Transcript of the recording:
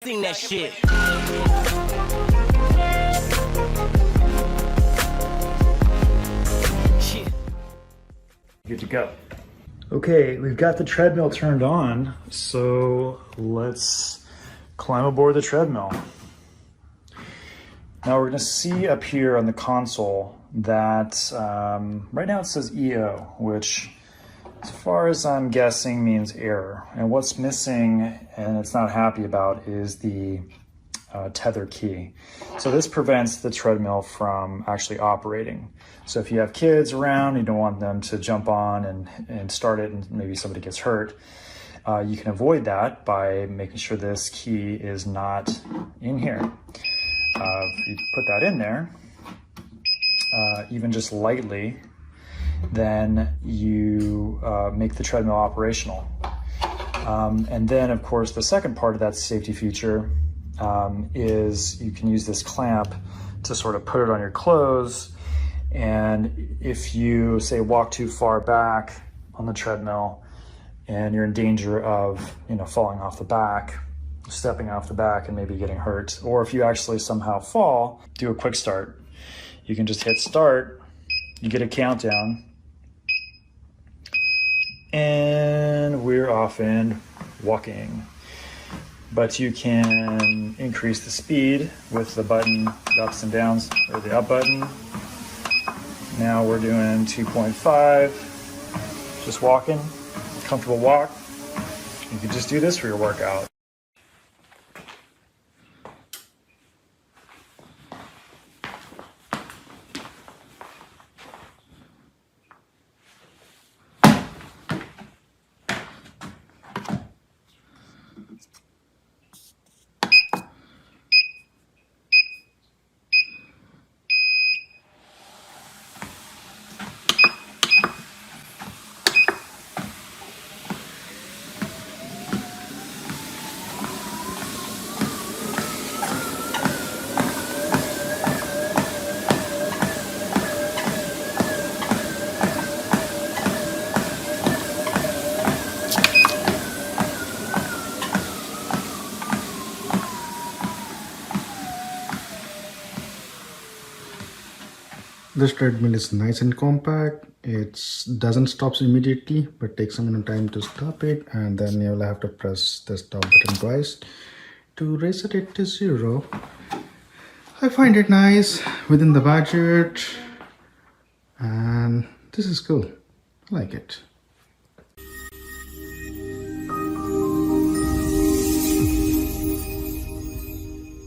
sing that shit. Good to go. Okay, we've got the treadmill turned on, so let's climb aboard the treadmill. Now we're gonna see up here on the console that right now it says EO, which as far as I'm guessing means error. And what's missing and it's not happy about is the tether key. So this prevents the treadmill from actually operating. So if you have kids around, you don't want them to jump on and start it and maybe somebody gets hurt, you can avoid that by making sure this key is not in here. If you put that in there, even just lightly, then you make the treadmill operational. And then of course the second part of that safety feature is you can use this clamp to sort of put it on your clothes, and if you say walk too far back on the treadmill and you're in danger of falling off the back, stepping off the back and maybe getting hurt, or if you actually somehow fall, do a quick start. You can just hit start, you get a countdown, and we're off and walking. But you can increase the speed with the button, the ups and downs, or the up button. Now we're doing 2.5, just walking, comfortable walk. You can just do this for your workout. This treadmill is nice and compact. It doesn't stop immediately, but takes some time to stop it, and then you'll have to press the stop button twice to reset it to 0. I find it nice, within the budget, and this is cool. I like it.